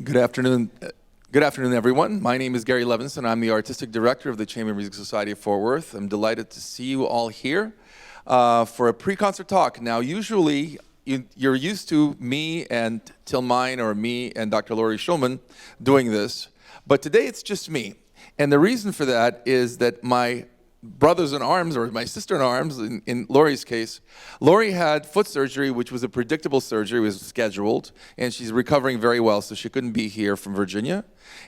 Good afternoon. Good afternoon, everyone. My name is Gary Levinson. I'm the Artistic Director of the Chamber Music Society of Fort Worth. I'm delighted to see you all here for a pre-concert talk. Now, usually, you're used to me and Till Mine or me and Dr. Laurie Shulman doing this, but today it's just me. And the reason for that is that my brothers in arms, or my sister in arms, in Laurie's case, Laurie had foot surgery, which was a predictable surgery, was scheduled, and she's recovering very well, so she couldn't be here from Virginia.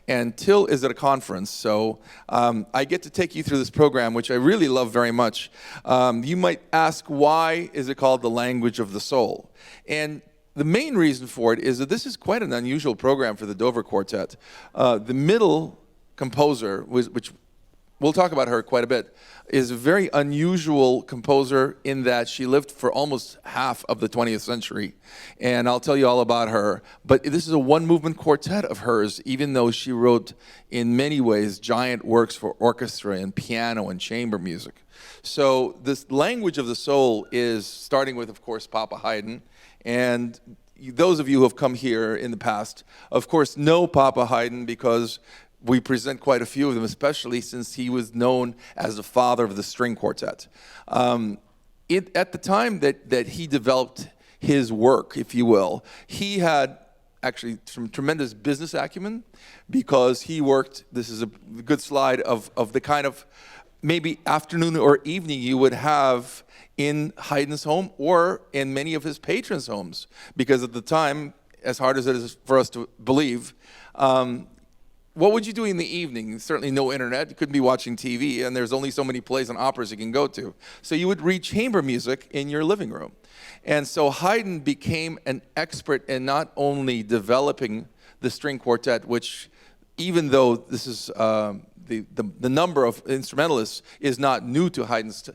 And Till is at a conference, so I get to take you through this program, which I really love very much. You might ask, why is it called The Language of the Soul? And the main reason for it is that this is quite an unusual program for the Dvořák Quartet. The middle composer, which we'll talk about her quite a bit, is a very unusual composer in that she lived for almost half of the 20th century. And I'll tell you all about her. But this is a one-movement quartet of hers, even though she wrote, in many ways, giant works for orchestra and piano and chamber music. So this Language of the Soul is starting with, of course, Papa Haydn. And those of you who have come here in the past, of course, know Papa Haydn because we present quite a few of them, especially since he was known as the father of the string quartet. At the time that he developed his work, if you will, he had actually some tremendous business acumen because he worked, this is a good slide, of the kind of maybe afternoon or evening you would have in Haydn's home or in many of his patrons' homes. Because at the time, as hard as it is for us to believe, what would you do in the evening? Certainly no internet. You couldn't be watching TV, and there's only so many plays and operas you can go to. So you would read chamber music in your living room. And so Haydn became an expert in not only developing the string quartet, which, even though this is the number of instrumentalists is not new to Haydn's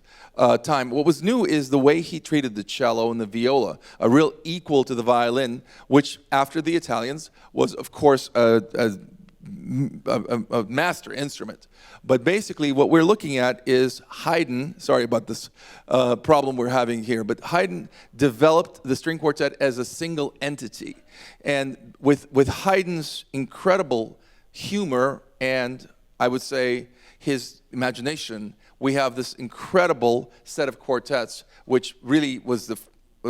time, what was new is the way he treated the cello and the viola, a real equal to the violin, which after the Italians was, of course, a master instrument. But basically what we're looking at is Haydn, sorry about this problem we're having here, but Haydn developed the string quartet as a single entity. And with Haydn's incredible humor and, I would say, his imagination, we have this incredible set of quartets, which really was the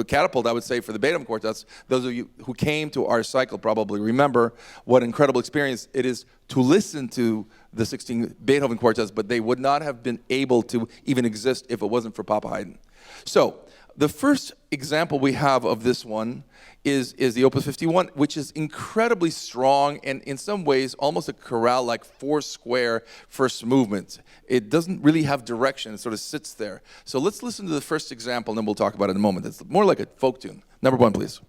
catapult, I would say, for the Beethoven quartets. Those of you who came to our cycle probably remember what incredible experience it is to listen to the 16 Beethoven quartets, but they would not have been able to even exist if it wasn't for Papa Haydn. So the first example we have of this one is the Opus 51, which is incredibly strong and in some ways almost a chorale-like four-square first movement. It doesn't really have direction, it sort of sits there. So let's listen to the first example and then we'll talk about it in a moment. It's more like a folk tune. Number one, please.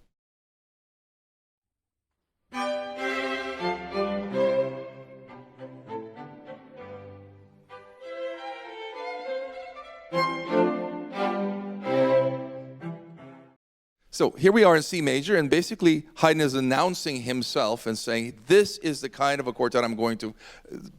So here we are in C major, and basically Haydn is announcing himself and saying, this is the kind of a quartet I'm going to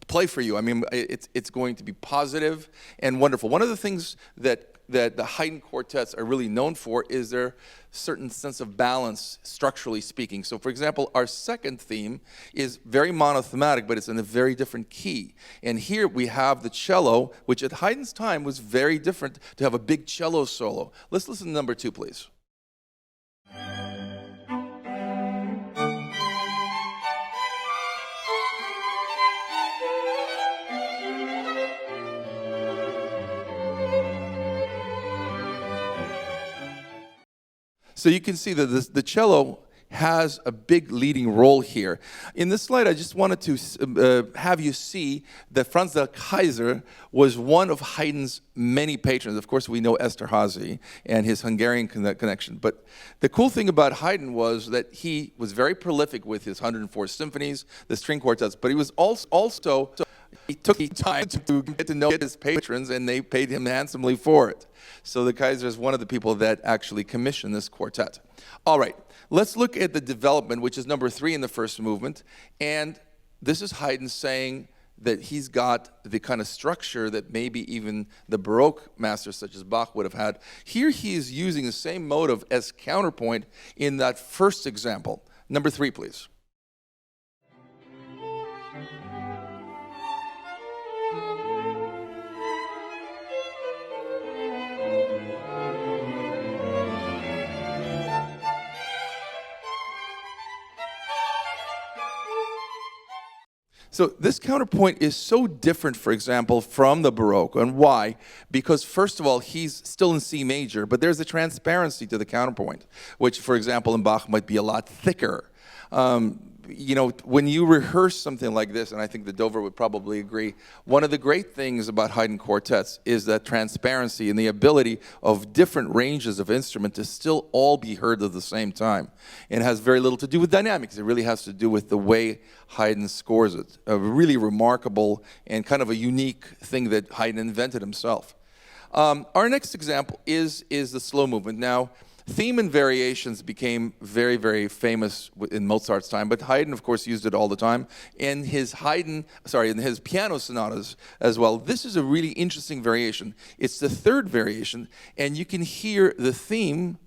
play for you. I mean, it's going to be positive and wonderful. One of the things that the Haydn quartets are really known for is their certain sense of balance, structurally speaking. So for example, our second theme is very monothematic, but it's in a very different key. And here we have the cello, which at Haydn's time was very different to have a big cello solo. Let's listen to number two, please. So you can see that the cello has a big leading role here. In this slide, I just wanted to have you see that Franz der Kaiser was one of Haydn's many patrons. Of course, we know Esterházy and his Hungarian connection. But the cool thing about Haydn was that he was very prolific with his 104 symphonies, the string quartets, but he was also he took time to get to know his patrons, and they paid him handsomely for it. So the Kaiser is one of the people that actually commissioned this quartet. All right, let's look at the development, which is number 3 in the first movement. And this is Haydn saying that he's got the kind of structure that maybe even the Baroque masters such as Bach would have had. Here he is using the same motive as counterpoint in that first example. Number 3, please. So this counterpoint is so different, for example, from the Baroque. And why? Because first of all, he's still in C major, but there's a transparency to the counterpoint, which, for example, in Bach might be a lot thicker. When you rehearse something like this, and I think the Dover would probably agree, one of the great things about Haydn quartets is that transparency and the ability of different ranges of instrument to still all be heard at the same time. It has very little to do with dynamics. It really has to do with the way Haydn scores it. A really remarkable and kind of a unique thing that Haydn invented himself. Our next example is the slow movement. Now, theme and variations became very, very famous in Mozart's time, but Haydn, of course, used it all the time in his piano sonatas as well. This is a really interesting variation. It's the third variation, and you can hear the theme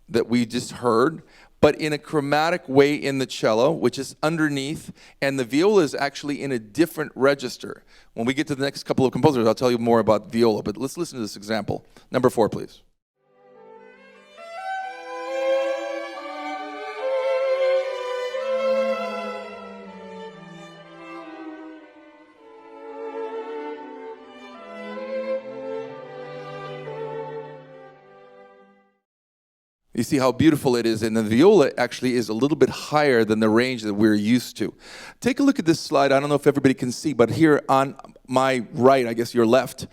that we just heard, but in a chromatic way in the cello, which is underneath, and the viola is actually in a different register. When we get to the next couple of composers, I'll tell you more about viola, but let's listen to this example. Number 4, please. You see how beautiful it is, and the viola actually is a little bit higher than the range that we're used to. Take a look at this slide. I don't know if everybody can see, but here on my right, I guess your left,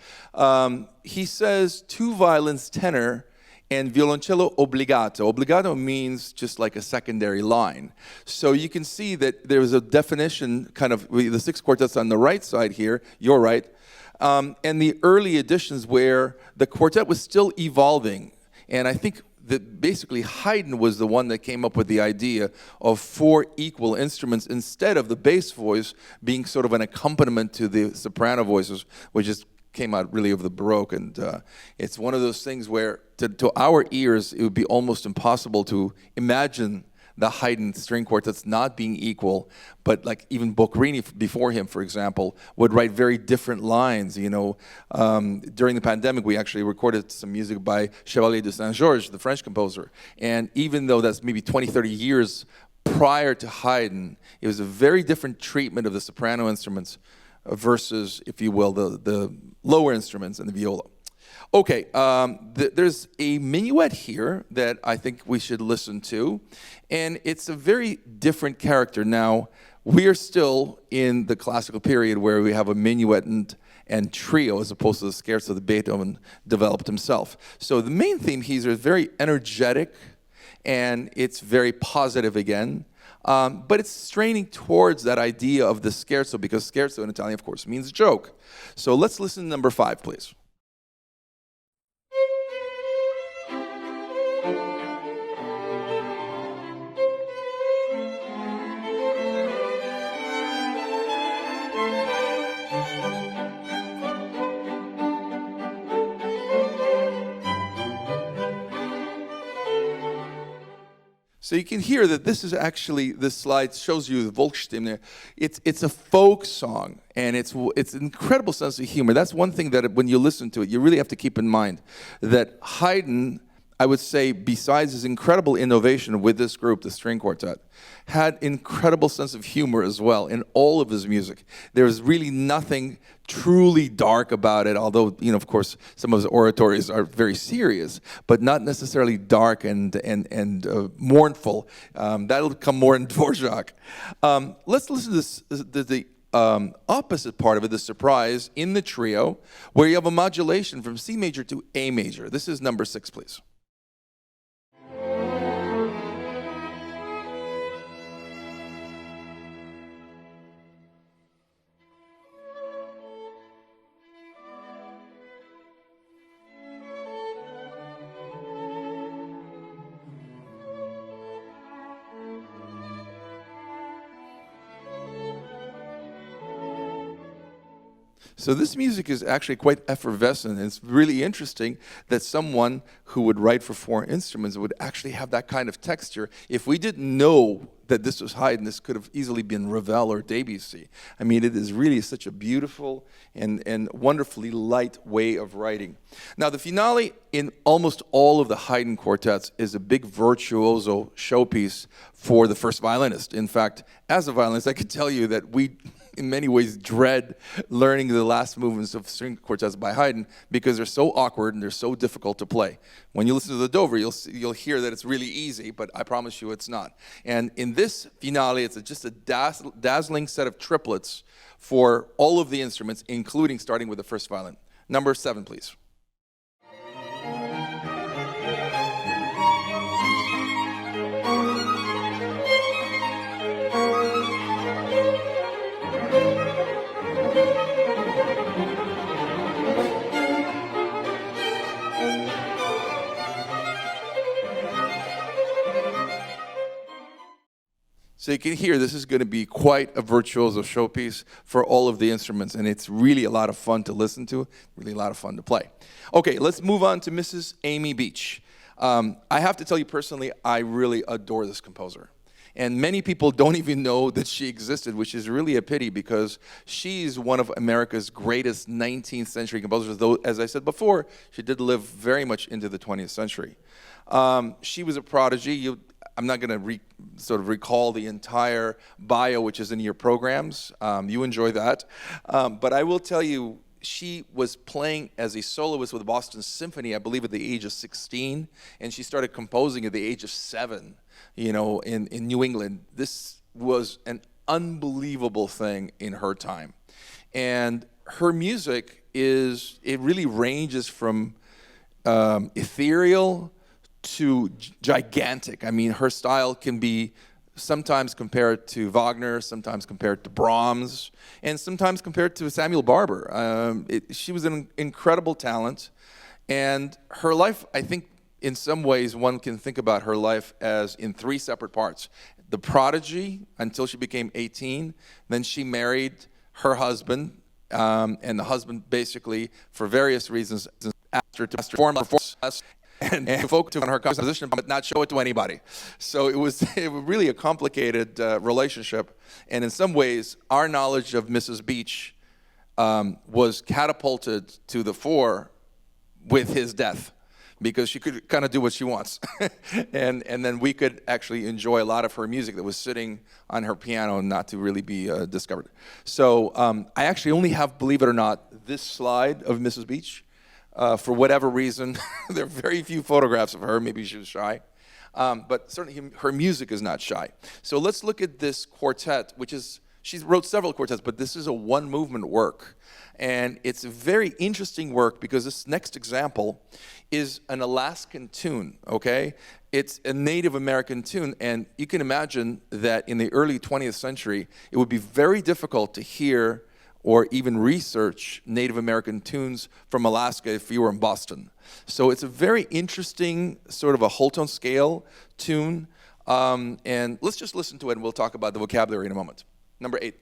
he says 2 violins tenor and violoncello obbligato. Obbligato means just like a secondary line. So you can see that there's a definition, kind of the 6 quartets on the right side here, your right, and the early editions where the quartet was still evolving. And I think that basically Haydn was the one that came up with the idea of 4 equal instruments instead of the bass voice being sort of an accompaniment to the soprano voices, which just came out really of the Baroque. And it's one of those things where to our ears it would be almost impossible to imagine the Haydn string quartets not being equal, but like even Boccherini before him, for example, would write very different lines. During the pandemic, we actually recorded some music by Chevalier de Saint-Georges, the French composer. And even though that's maybe 20, 30 years prior to Haydn, it was a very different treatment of the soprano instruments versus, if you will, the lower instruments and the viola. Okay, there's a minuet here that I think we should listen to, and it's a very different character. Now, we are still in the classical period where we have a minuet and trio as opposed to the scherzo that Beethoven developed himself. So the main theme here is very energetic, and it's very positive again, but it's straining towards that idea of the scherzo, because scherzo in Italian, of course, means joke. So let's listen to number 5, please. So you can hear that this is actually, this slide shows you the Volksstimme there. It's a folk song, and it's an incredible sense of humor. That's one thing that when you listen to it, you really have to keep in mind, that Haydn, I would say, besides his incredible innovation with this group, the string quartet, had incredible sense of humor as well in all of his music. There's really nothing truly dark about it, although, of course, some of his oratories are very serious, but not necessarily dark and mournful. That'll come more in Dvořák. Let's listen to the opposite part of it, the surprise, in the trio, where you have a modulation from C major to A major. This is number 6, please. So this music is actually quite effervescent. It's really interesting that someone who would write for 4 instruments would actually have that kind of texture. If we didn't know that this was Haydn, this could have easily been Ravel or Debussy. I mean, it is really such a beautiful and wonderfully light way of writing. Now, the finale in almost all of the Haydn quartets is a big virtuoso showpiece for the first violinist. In fact, as a violinist, I can tell you that in many ways dread learning the last movements of string quartets by Haydn because they're so awkward and they're so difficult to play. When you listen to the Dover, you'll hear that it's really easy, but I promise you it's not. And in this finale, it's just a dazzling set of triplets for all of the instruments, including starting with the first violin. Number 7, please. So you can hear this is going to be quite a virtuoso showpiece for all of the instruments, and it's really a lot of fun to listen to, really a lot of fun to play. Okay, let's move on to Mrs. Amy Beach. I have to tell you personally, I really adore this composer. And many people don't even know that she existed, which is really a pity because she's one of America's greatest 19th century composers, though, as I said before, she did live very much into the 20th century. She was a prodigy. I'm not going to sort of recall the entire bio, which is in your programs. You enjoy that. But I will tell you, she was playing as a soloist with the Boston Symphony, I believe, at the age of 16, and she started composing at the age of 7, you know, in New England. This was an unbelievable thing in her time. And her music it really ranges from ethereal to gigantic. I mean, her style can be sometimes compared to Wagner, sometimes compared to Brahms, and sometimes compared to Samuel Barber. She was an incredible talent, and her life, I think, in some ways, one can think about her life as in 3 separate parts. The prodigy until she became 18, then she married her husband, and the husband basically, for various reasons, asked her to perform and focus on her composition, but not show it to anybody. So it was really a complicated relationship. And in some ways, our knowledge of Mrs. Beach was catapulted to the fore with his death, because she could kind of do what she wants. and then we could actually enjoy a lot of her music that was sitting on her piano and not to really be discovered. So I actually only have, believe it or not, this slide of Mrs. Beach. For whatever reason, there are very few photographs of her. Maybe she was shy. But certainly her music is not shy. So let's look at this quartet, she wrote several quartets, but this is a one-movement work. And it's a very interesting work because this next example is an Alaskan tune, okay? It's a Native American tune, and you can imagine that in the early 20th century, it would be very difficult to hear or even research Native American tunes from Alaska if you were in Boston. So it's a very interesting sort of a whole tone scale tune. And let's just listen to it and we'll talk about the vocabulary in a moment. Number 8.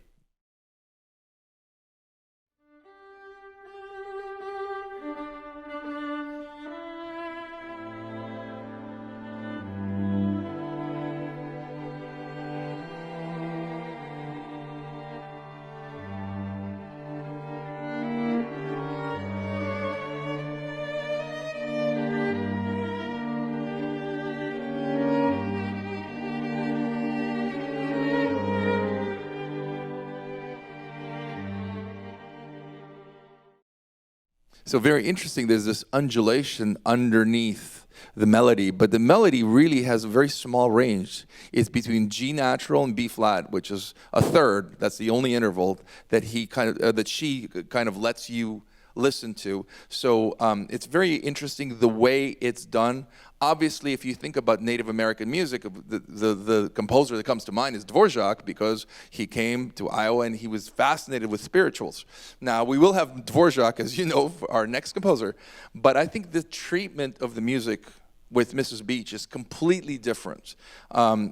So very interesting, there's this undulation underneath the melody, but the melody really has a very small range. It's between G natural and B flat, which is a third. That's the only interval that she kind of lets you listen to. So it's very interesting the way it's done. Obviously, if you think about Native American music, the composer that comes to mind is Dvořák, because he came to Iowa and he was fascinated with spirituals. Now, we will have Dvořák, as you know, for our next composer, but I think the treatment of the music with Mrs. Beach is completely different.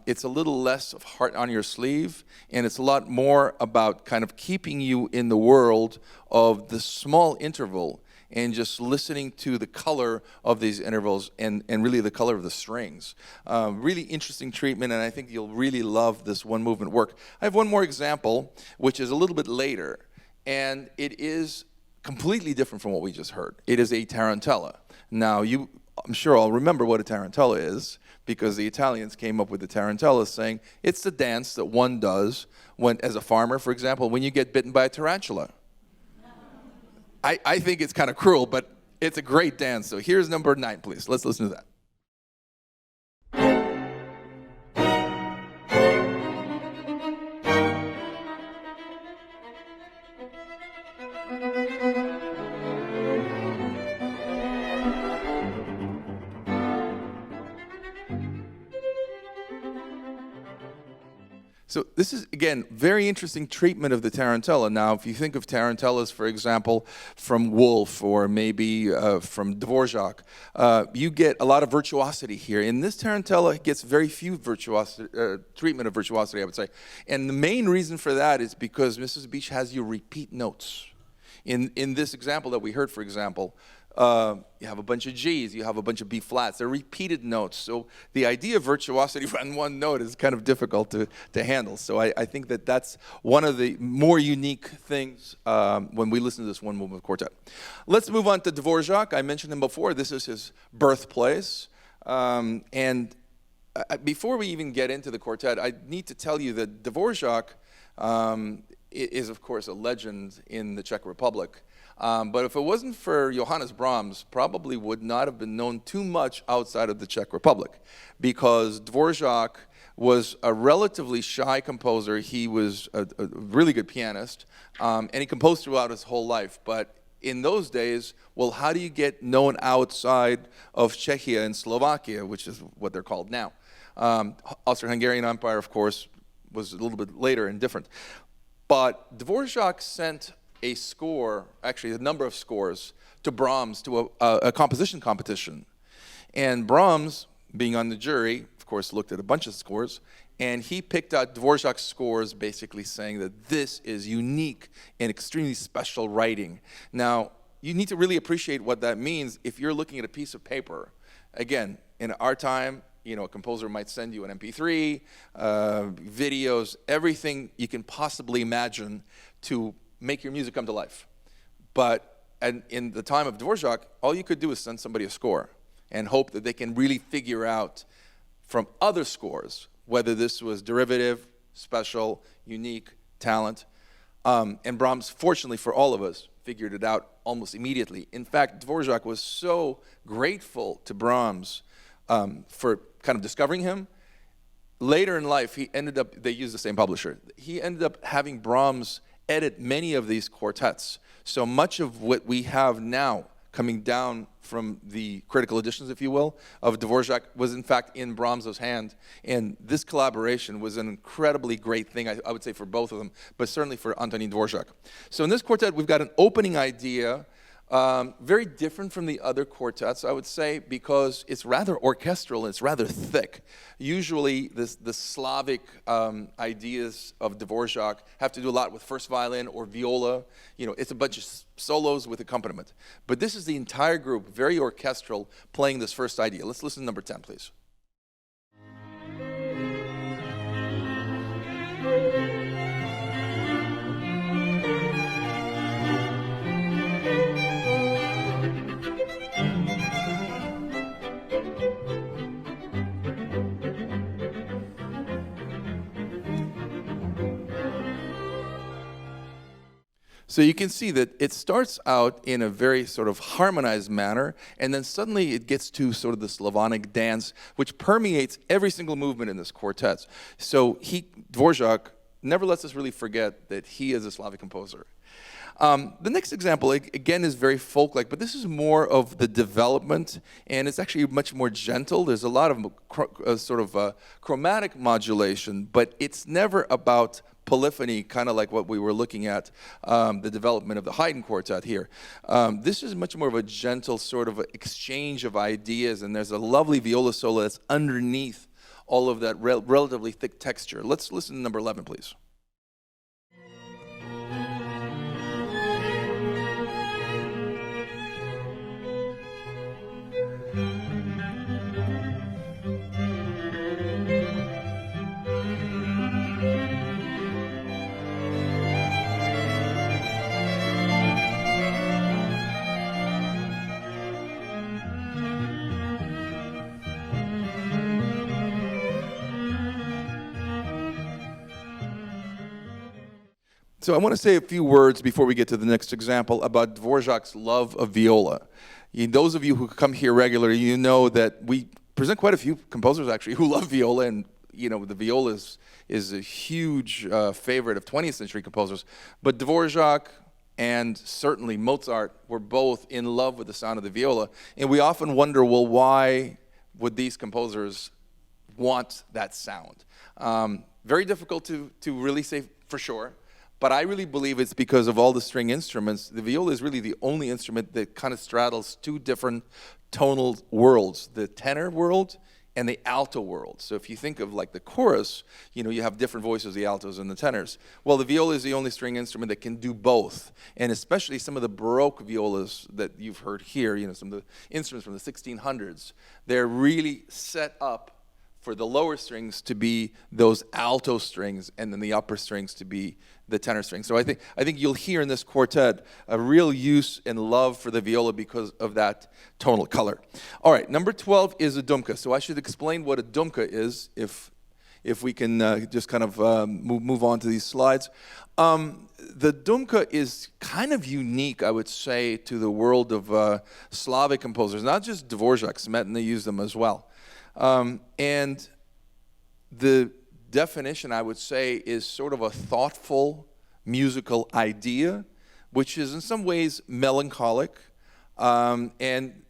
It's a little less of heart on your sleeve, and it's a lot more about kind of keeping you in the world of the small interval and just listening to the color of these intervals and really the color of the strings. Really interesting treatment, and I think you'll really love this one movement work. I have one more example, which is a little bit later, and it is completely different from what we just heard. It is a tarantella. Now, you I'm sure I'll remember what a tarantella is, because the Italians came up with the tarantella, saying it's the dance that one does when, as a farmer, for example, when you get bitten by a tarantula. I think it's kind of cruel, but it's a great dance. So here's number 9, please. Let's listen to that. So this is, again, very interesting treatment of the tarantella. Now, if you think of tarantellas, for example, from Wolf or maybe from Dvořák, you get a lot of virtuosity here. In this tarantella, it gets very few treatment of virtuosity, I would say. And the main reason for that is because Mrs. Beach has you repeat notes. In this example that we heard, for example, you have a bunch of G's, you have a bunch of B flats. They're repeated notes. So the idea of virtuosity on one note is kind of difficult to handle. So I think that that's one of the more unique things when we listen to this one movement quartet. Let's move on to Dvořák. I mentioned him before. This is his birthplace. And before we even get into the quartet, I need to tell you that Dvořák is, of course, a legend in the Czech Republic. But if it wasn't for Johannes Brahms, probably would not have been known too much outside of the Czech Republic, because Dvořák was a relatively shy composer. He was a really good pianist, and he composed throughout his whole life. But in those days, well, how do you get known outside of Czechia and Slovakia, which is what they're called now? Austro-Hungarian Empire, of course, was a little bit later and different. But Dvořák sent a score, actually a number of scores, to Brahms to a composition competition. And Brahms, being on the jury, of course, looked at a bunch of scores, and he picked out Dvořák's scores, basically saying that this is unique and extremely special writing. Now, you need to really appreciate what that means if you're looking at a piece of paper. Again, in our time, you know, a composer might send you an MP3, videos, everything you can possibly imagine to make your music come to life. But in the time of Dvořák, all you could do is send somebody a score and hope that they can really figure out from other scores whether this was derivative, special, unique, talent. And Brahms, fortunately for all of us, figured it out almost immediately. In fact, Dvořák was so grateful to Brahms for kind of discovering him. Later in life, they used the same publisher. He ended up having Brahms edit many of these quartets. So much of what we have now coming down from the critical editions, if you will, of Dvořák was in fact in Brahms's hand. And this collaboration was an incredibly great thing, I would say, for both of them, but certainly for Antonín Dvořák. So in this quartet, we've got an opening idea, very different from the other quartets, I would say, because it's rather orchestral and it's rather thick. Usually, the Slavic ideas of Dvořák have to do a lot with first violin or viola. You know, it's a bunch of solos with accompaniment. But this is the entire group, very orchestral, playing this first idea. Let's listen to number 10, please. So you can see that it starts out in a very sort of harmonized manner, and then suddenly it gets to sort of the Slavonic dance, which permeates every single movement in this quartet. So Dvořák never lets us really forget that he is a Slavic composer. The next example, again, is very folk-like, but this is more of the development, and it's actually much more gentle. There's a lot of chromatic modulation, but it's never about polyphony, kind of like what we were looking at, the development of the Haydn quartet here. This is much more of a gentle sort of exchange of ideas, and there's a lovely viola solo that's underneath all of that relatively thick texture. Let's listen to number 11, please. So I want to say a few words before we get to the next example about Dvořák's love of viola. Those of you who come here regularly, you know that we present quite a few composers actually who love viola, and the viola is a huge favorite of 20th century composers. But Dvořák and certainly Mozart were both in love with the sound of the viola, and we often wonder, well, why would these composers want that sound? Very difficult to really say for sure. But I really believe it's because of all the string instruments. The viola is really the only instrument that kind of straddles two different tonal worlds, the tenor world and the alto world. So if you think of like the chorus, you have different voices, the altos and the tenors. Well, the viola is the only string instrument that can do both. And especially some of the Baroque violas that you've heard here, some of the instruments from the 1600s, they're really set up for the lower strings to be those alto strings, and then the upper strings to be the tenor strings. So I think you'll hear in this quartet a real use and love for the viola because of that tonal color. All right, number 12 is a dumka. So I should explain what a dumka is if we can just kind of move on to these slides. The dumka is kind of unique, I would say, to the world of Slavic composers, not just Dvořák, Smetana used them as well. And the definition, I would say, is sort of a thoughtful musical idea, which is in some ways melancholic. And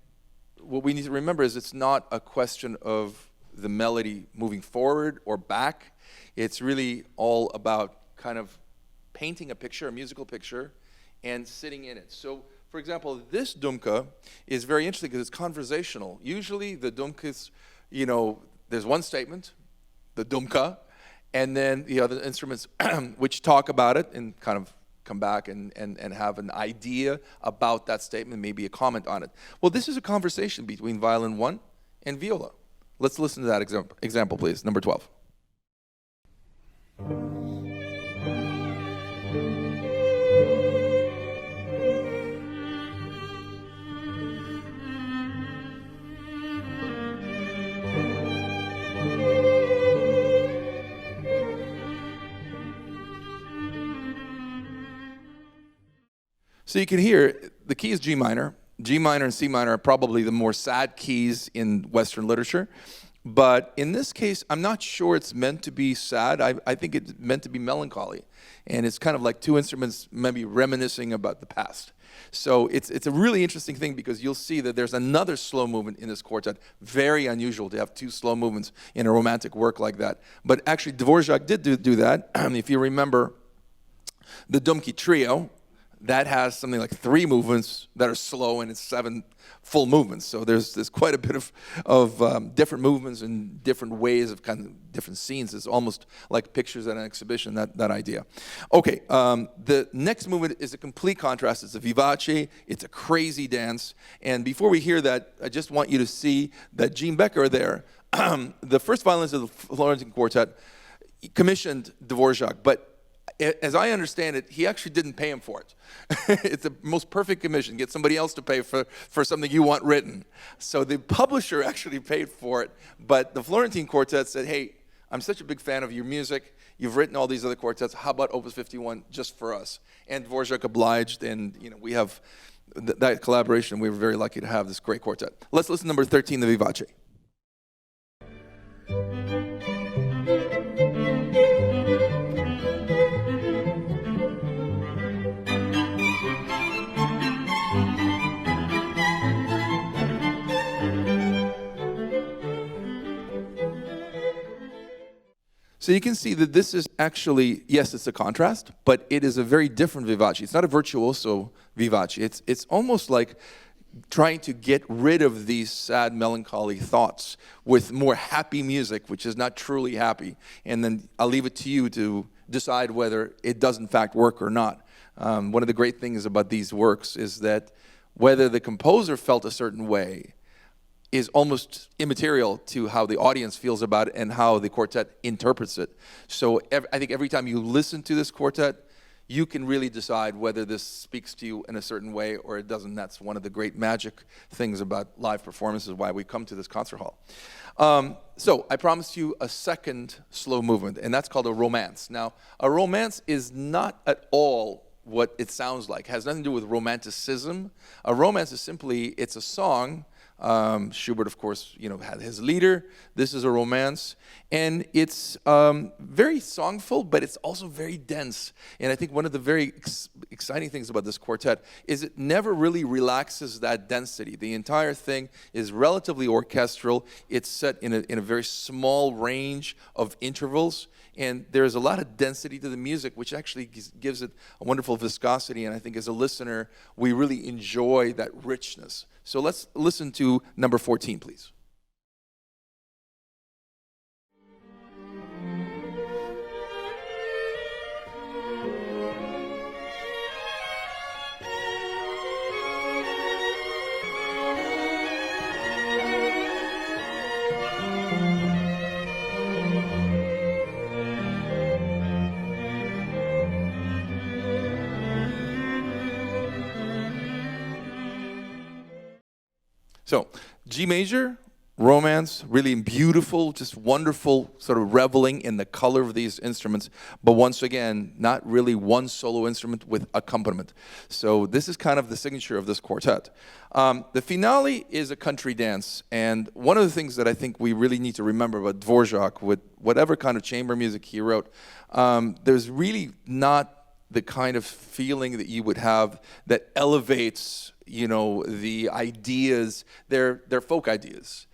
what we need to remember is it's not a question of the melody moving forward or back. It's really all about kind of painting a picture, a musical picture, and sitting in it. So, for example, this dumka is very interesting because it's conversational. Usually the dumkas, there's one statement, the dumka, and then the other instruments which talk about it and kind of come back and have an idea about that statement, maybe a comment on it. Well, this is a conversation between violin 1 and viola. Let's listen to that example, please, number 12. So you can hear the key is G minor. G minor and C minor are probably the more sad keys in Western literature. But in this case, I'm not sure it's meant to be sad. I think it's meant to be melancholy. And it's kind of like two instruments maybe reminiscing about the past. So it's a really interesting thing because you'll see that there's another slow movement in this quartet. Very unusual to have two slow movements in a romantic work like that. But actually, Dvořák did do that. If you remember the Dumky Trio, that has something like 3 movements that are slow, and it's 7 full movements. So there's quite a bit of different movements and different ways of kind of different scenes. It's almost like pictures at an exhibition, that idea. Okay, the next movement is a complete contrast. It's a vivace. It's a crazy dance. And before we hear that, I just want you to see that Gene Becker there, the first violinist of the Florentine Quartet, commissioned Dvořák, but as I understand it, he actually didn't pay him for it. It's the most perfect commission. Get somebody else to pay for something you want written. So the publisher actually paid for it, but the Florentine Quartet said, hey, I'm such a big fan of your music. You've written all these other quartets. How about Opus 51 just for us? And Dvořák obliged, and we have that collaboration. We were very lucky to have this great quartet. Let's listen to number 13, the Vivace. So you can see that this is actually, yes, it's a contrast, but it is a very different vivace. It's not a virtuoso vivace. It's almost like trying to get rid of these sad, melancholy thoughts with more happy music, which is not truly happy. And then I'll leave it to you to decide whether it does in fact work or not. One of the great things about these works is that whether the composer felt a certain way is almost immaterial to how the audience feels about it and how the quartet interprets it. So I think every time you listen to this quartet, you can really decide whether this speaks to you in a certain way or it doesn't. That's one of the great magic things about live performances, why we come to this concert hall. So I promised you a second slow movement, and that's called a romance. Now, a romance is not at all what it sounds like. It has nothing to do with romanticism. A romance is simply, it's a song. Schubert, of course, had his lieder. This is a romance, and it's very songful, but it's also very dense. And I think one of the very exciting things about this quartet is it never really relaxes that density. The entire thing is relatively orchestral. It's set in a very small range of intervals, and there's a lot of density to the music, which actually gives it a wonderful viscosity. And I think as a listener, we really enjoy that richness. So let's listen to number 14, please. So, G major, romance, really beautiful, just wonderful sort of reveling in the color of these instruments, but once again, not really one solo instrument with accompaniment. So this is kind of the signature of this quartet. The finale is a country dance, and one of the things that I think we really need to remember about Dvořák, with whatever kind of chamber music he wrote, there's really not the kind of feeling that you would have that elevates the ideas, they're folk ideas.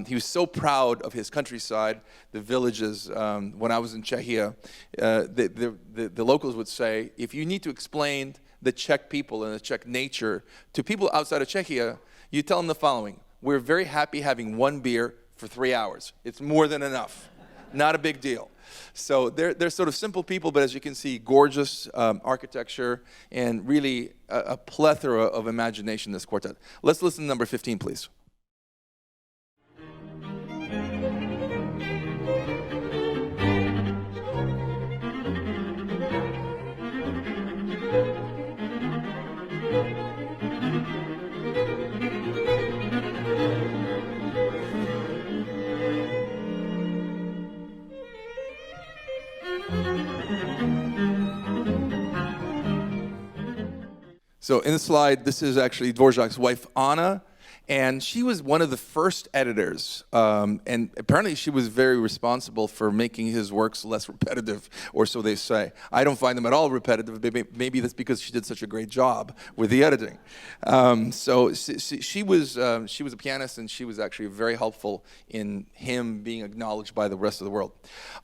He was so proud of his countryside, the villages. When I was in Czechia, the locals would say, if you need to explain the Czech people and the Czech nature to people outside of Czechia, you tell them the following: we're very happy having one beer for 3 hours. It's more than enough. Not a big deal. So they're sort of simple people, but as you can see, gorgeous architecture and really a plethora of imagination in this quartet. Let's listen to number 15, please. So in the slide, this is actually Dvořák's wife, Anna, and she was one of the first editors. And apparently she was very responsible for making his works less repetitive, or so they say. I don't find them at all repetitive. Maybe that's because she did such a great job with the editing. So she was a pianist, and she was actually very helpful in him being acknowledged by the rest of the world.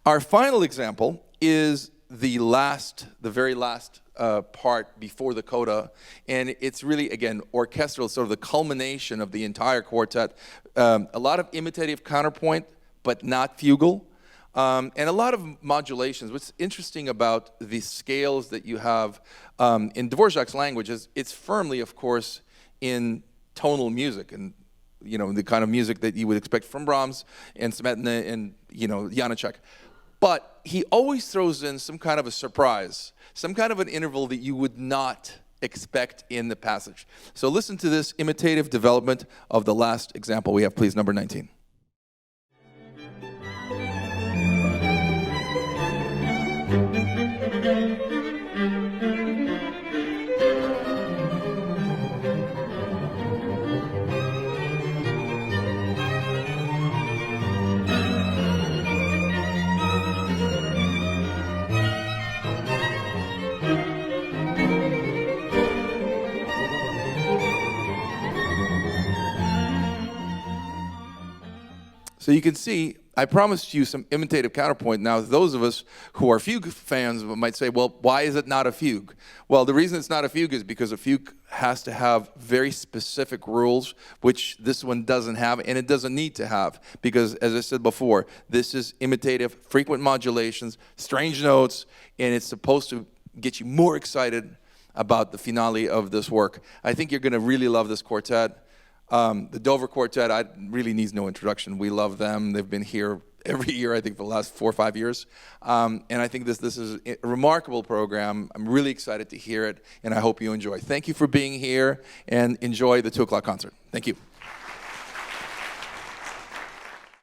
Our final example is the very last part before the coda, and it's really, again, orchestral, sort of the culmination of the entire quartet. A lot of imitative counterpoint, but not fugal, and a lot of modulations. What's interesting about the scales that you have in Dvořák's language is it's firmly, of course, in tonal music, and the kind of music that you would expect from Brahms and Smetana and Janáček. But he always throws in some kind of a surprise, some kind of an interval that you would not expect in the passage. So listen to this imitative development of the last example we have, please, number 19. So you can see, I promised you some imitative counterpoint. Now, those of us who are fugue fans might say, well, why is it not a fugue? Well, the reason it's not a fugue is because a fugue has to have very specific rules, which this one doesn't have, and it doesn't need to have, because, as I said before, this is imitative, frequent modulations, strange notes, and it's supposed to get you more excited about the finale of this work. I think you're going to really love this quartet. The Dover Quartet really needs no introduction. We love them. They've been here every year, I think, for the last 4 or 5 years. And I think this is a remarkable program. I'm really excited to hear it, and I hope you enjoy. Thank you for being here, and enjoy the 2 o'clock concert. Thank you.